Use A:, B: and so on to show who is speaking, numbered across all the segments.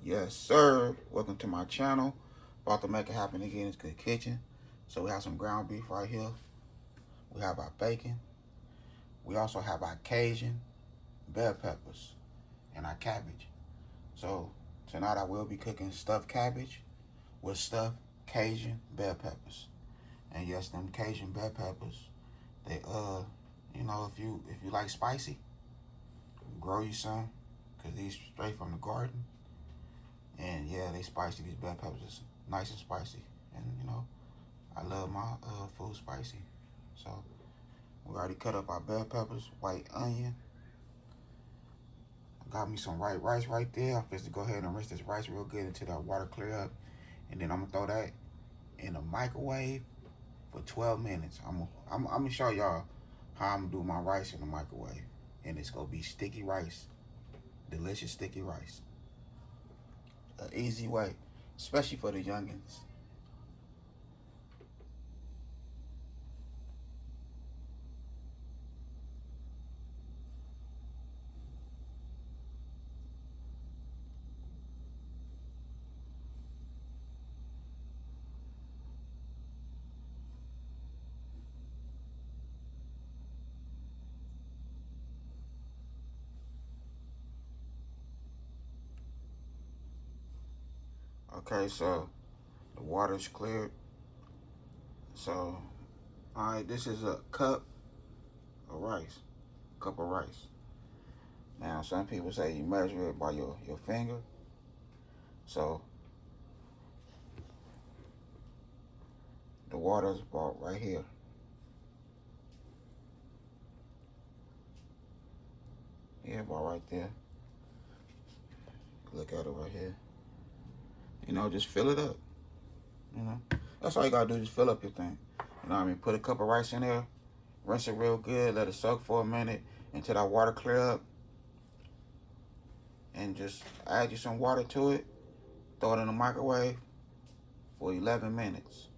A: Yes, sir. Welcome to my channel. About to make it happen again. It's Good Kitchen. So we have some ground beef right here. We have our bacon. We also have our Cajun bell peppers and our cabbage. So tonight I will be cooking stuffed cabbage with stuffed Cajun bell peppers. And yes, them Cajun bell peppers, they you know, if you like spicy, grow you some, cause these straight from the garden. And yeah, they spicy. These bell peppers is nice and spicy. And you know, I love my food spicy. So we already cut up our bell peppers, white onion. I got me some white rice right there. I'm supposed to go ahead and rinse this rice real good until that water clear up. And then I'm gonna throw that in the microwave for 12 minutes. I'm gonna show y'all how I'm gonna do my rice in the microwave. And it's gonna be sticky rice. Delicious sticky rice. An easy way, especially for the youngins. Okay, so the water's cleared. So, all right, this is a cup of rice. Cup of rice. Now, some people say you measure it by your finger. So, the water's about right here. Yeah, about right there. Look at it right here. You know, just fill it up. You know, that's all you gotta do, just fill up your thing. You know what I mean? Put a cup of rice in there, rinse it real good, let it soak for a minute until that water clear up. And just add you some water to it, throw it in the microwave for 11 minutes.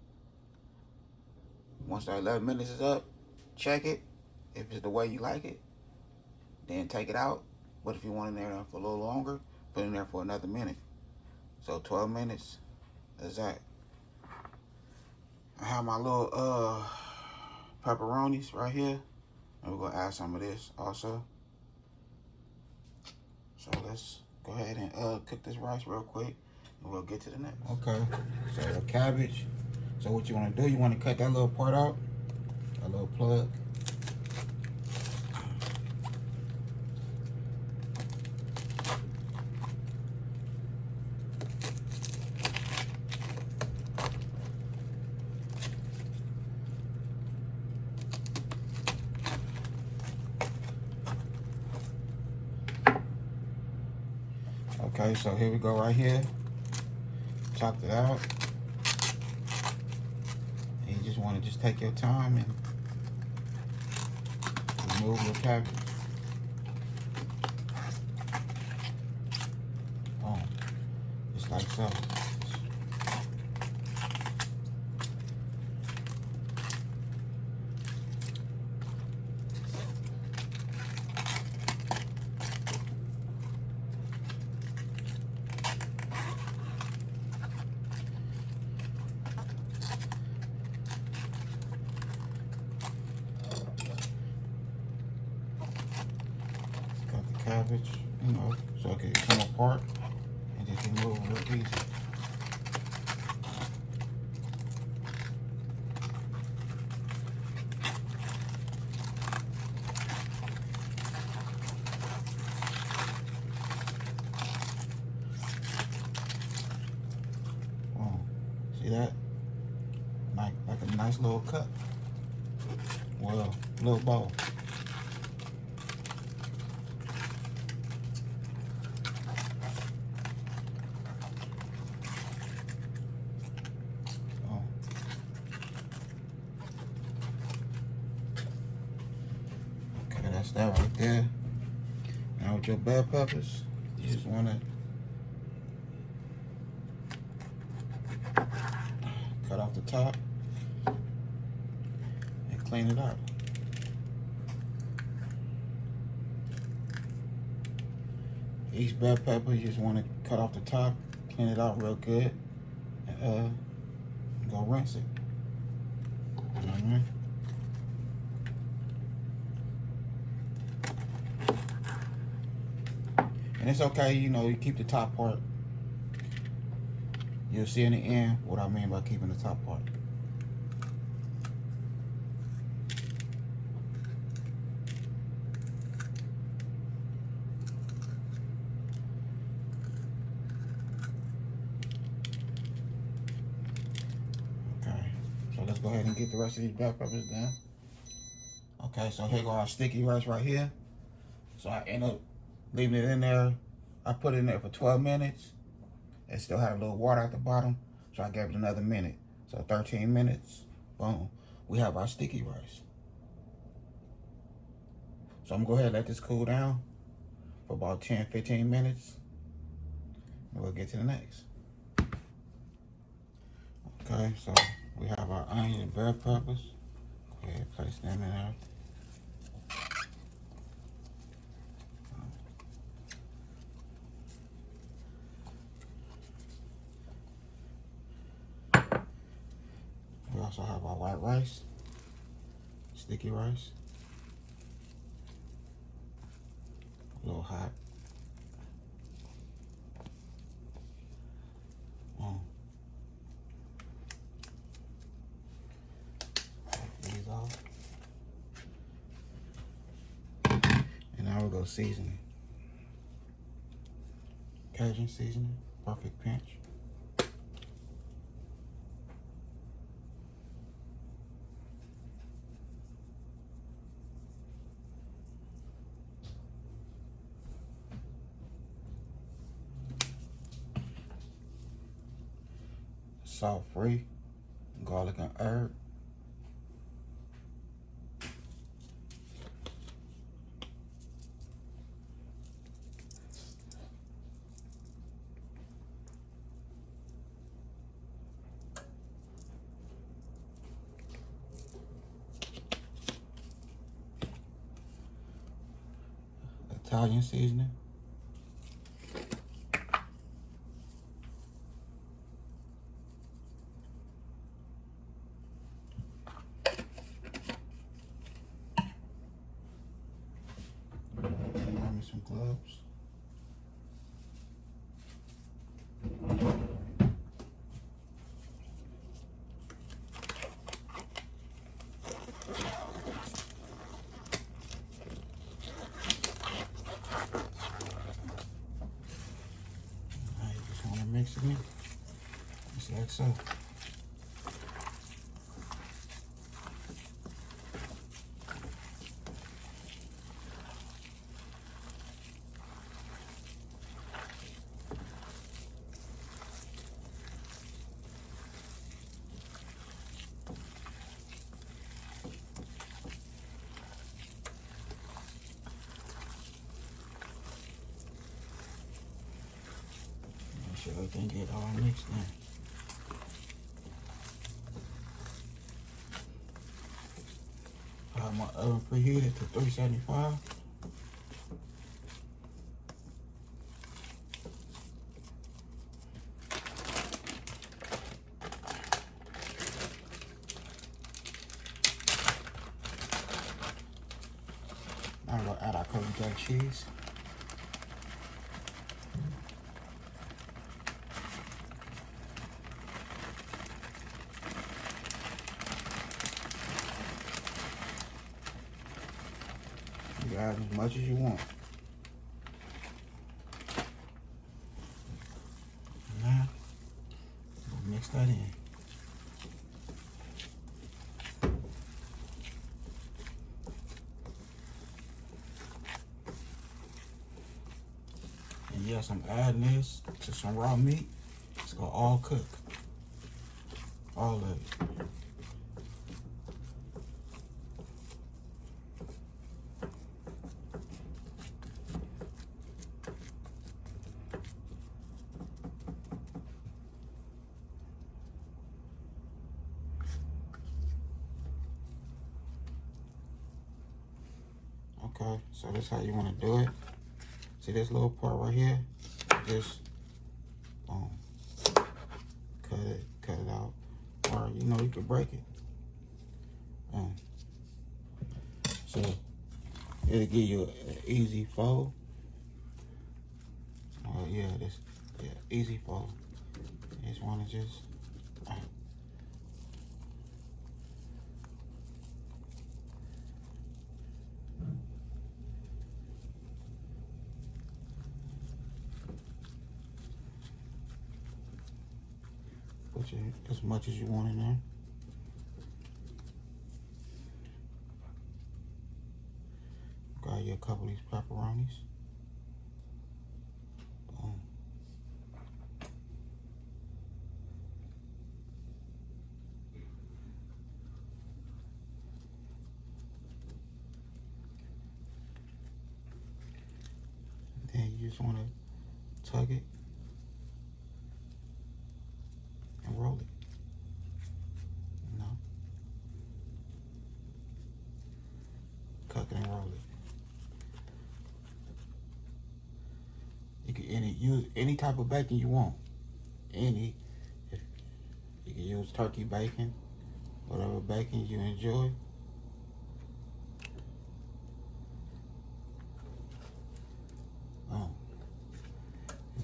A: Once that 11 minutes is up, check it. If it's the way you like it, then take it out. But if you want it in there for a little longer, put it in there for another minute. So 12 minutes, that's that. I have my little pepperonis right here. And we're gonna add some of this also. So let's go ahead and cook this rice real quick and we'll get to the next. Okay, so the cabbage. So what you wanna do, you wanna cut that little part out, that little plug. Okay, so here we go right here. Chopped it out. And you just want to just take your time and remove your cabbage. Boom. Just like so. Cabbage, you know, so it can come apart and just remove real easy. Oh, see that? Like a nice little cup. Well, little bowl. That's that right there. Now with your bell peppers, you just want to cut off the top and clean it up. Each bell pepper, you just want to cut off the top, clean it out real good, and go rinse it. You know what I mean? And it's okay, you know, you keep the top part. You'll see in the end what I mean by keeping the top part. So let's go ahead and get the rest of these bell peppers done. Okay, so here go our sticky rice right here. So I end up leaving it in there. I put it in there for 12 minutes. It still had a little water at the bottom, so I gave it another minute. So 13 minutes, boom. We have our sticky rice. So I'm gonna go ahead and let this cool down for about 10-15 minutes. And we'll get to the next. Okay, so we have our onion and bell peppers. Go ahead and place them in there. We also have our white rice, sticky rice. A little hot. These off. And now we'll go seasoning. Cajun seasoning, perfect pinch. Salt-free, garlic and herb. Italian seasoning. Some gloves. Now you just want to mix it in, just like so. Make sure everything get all mixed in. I have my oven preheated to 375. Now we're gonna add our Cajun black cheese. You can add as much as you want. Now, we'll mix that in. And yes, I'm adding this to some raw meat. It's gonna all cook. All of it. Okay, so that's how you want to do it. See this little part right here? Just boom. Cut it out. Or you know, you can break it. Boom. So it'll give you an easy fold. Oh yeah, easy fold. You just wanna just put as much as you want in there. Got you a couple of these pepperonis. Boom. Then you just want to tug it and roll it. You know? Tuck it and roll it. You can use any type of bacon you want. You can use turkey bacon, whatever bacon you enjoy.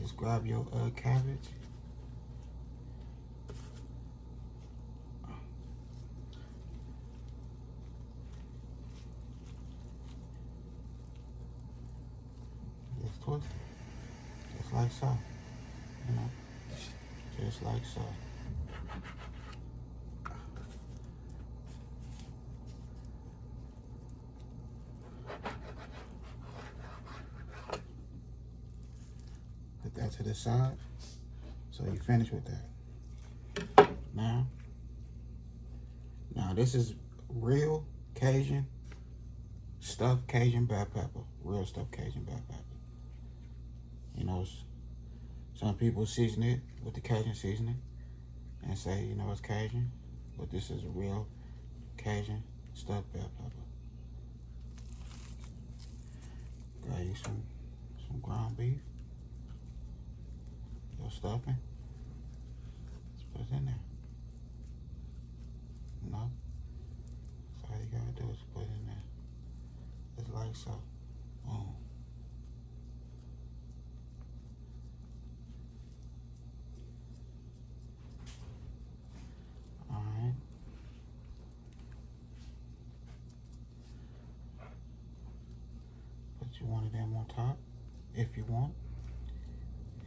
A: Just grab your cabbage. Just twist it, just like so. You know, just like so. Put that to the side. So you finish with that. Now this is real Cajun stuffed Cajun bell pepper. Real stuffed Cajun bell pepper. You know, some people season it with the Cajun seasoning and say, you know, it's Cajun, but this is a real Cajun stuffed bell pepper. Got you some ground beef. Your stuffing. Just put it in there. You know? That's all you gotta do is put it in there. Just like so. Boom. Alright. Put you one of them on top if you want.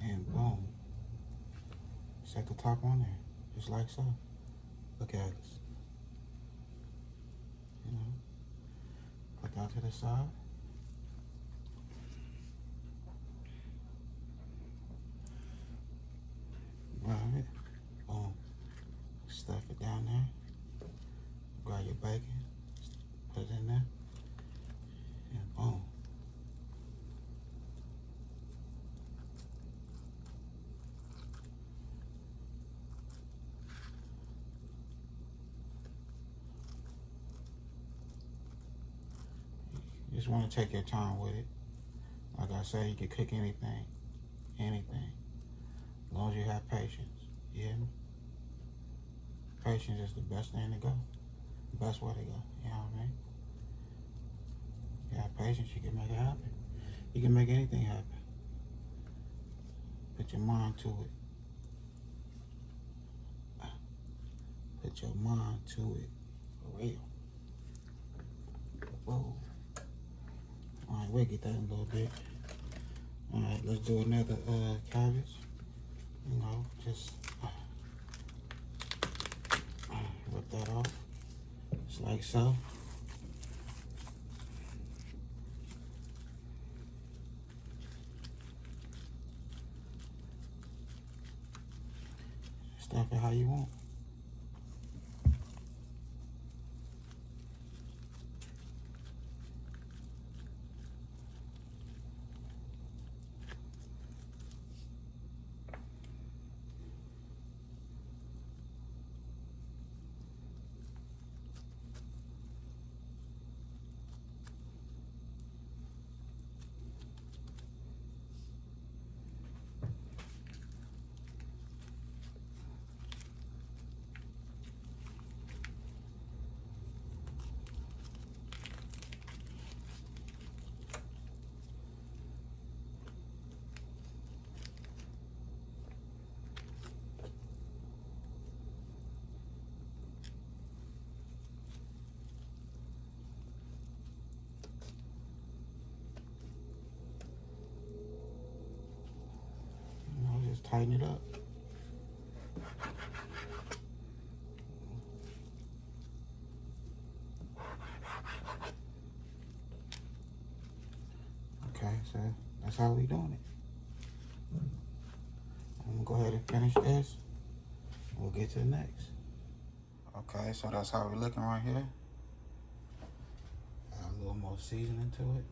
A: And boom. Set the top on there. Just like so. Look at this. You know. Put that to the side. Grab it. Boom. Stuff it down there. Grab your bacon. Put it in there. And boom. You just want to take your time with it. Like I say, you can cook anything. Anything. As long as you have patience. You hear me? Patience is the best thing to go. The best way to go. You know what I mean? You have patience, you can make it happen. You can make anything happen. Put your mind to it. Put your mind to it. For real. Whoa. Alright, we'll get that in a little bit. Alright, let's do another cabbage. You know, just rip that off. Just like so. Stuff it how you want. tighten it up. Okay, so that's how we doing it. I'm gonna go ahead and finish this. We'll get to the next. Okay, so that's how we're looking right here. Add a little more seasoning to it.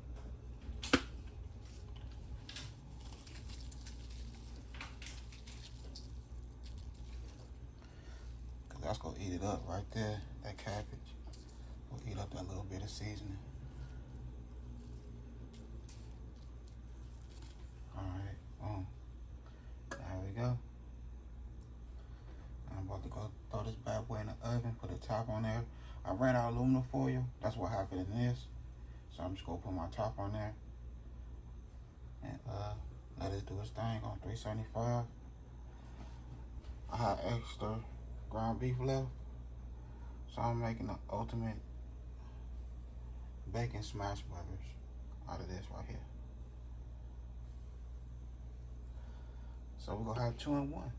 A: That's gonna eat it up right there, that cabbage. We'll eat up that little bit of seasoning. Alright, boom. There we go. I'm about to go throw this bad boy in the oven, put a top on there. I ran out of aluminum foil, that's what happened in this. So I'm just gonna put my top on there. And let it do its thing on 375. I had extra ground beef left, so I'm making the ultimate bacon smash burgers out of this right here. So we're gonna have 2 in 1.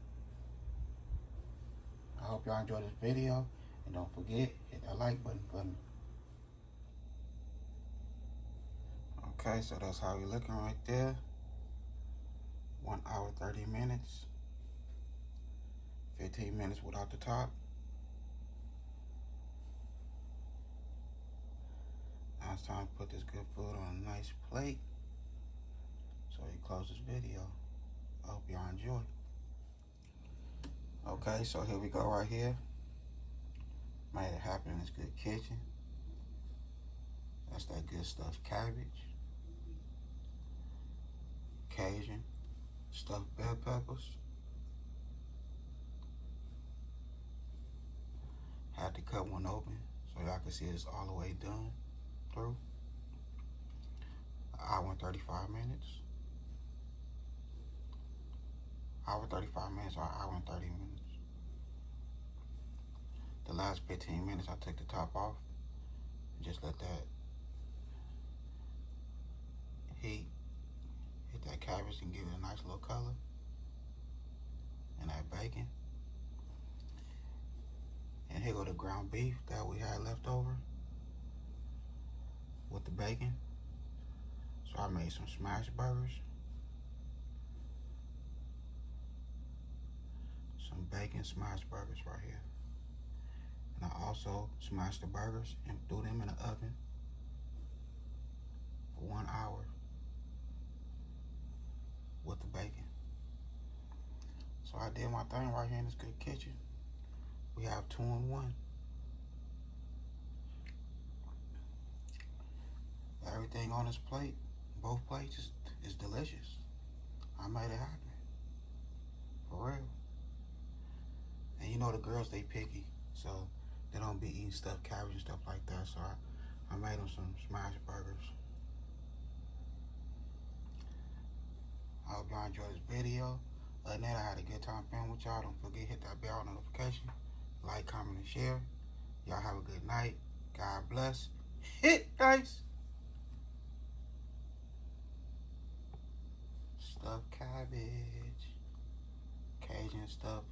A: I hope y'all enjoyed this video, and don't forget, hit that like button for me. Okay, so that's how we're looking right there. 1 hour, 30 minutes. 15 minutes without the top. Now it's time to put this good food on a nice plate. So we close this video. I hope y'all enjoy. Okay, so here we go right here. Made it happen in this good kitchen. That's that good stuffed cabbage. Cajun, stuffed bell peppers. Had to cut one open so y'all can see it's all the way done through. 1 hour and 35 minutes. 1 hour 35 minutes or 1 hour and 30 minutes. The last 15 minutes I took the top off and just let that heat hit that cabbage and give it a nice little color. And that bacon. And here go the ground beef that we had left over with the bacon. So I made some smash burgers. Some bacon smash burgers right here. And I also smashed the burgers and threw them in the oven for 1 hour with the bacon. So I did my thing right here in this good kitchen. We have 2 in 1. Everything on this plate, both plates, is delicious. I made it happen. For real. And you know the girls, they picky. So they don't be eating stuffed cabbage and stuff like that. So I made them some smash burgers. I hope y'all enjoyed this video. Other than that, I had a good time filming with y'all. Don't forget, hit that bell notification. Like, comment, and share. Y'all have a good night. God bless. Hit, guys. Stuffed cabbage. Cajun stuffed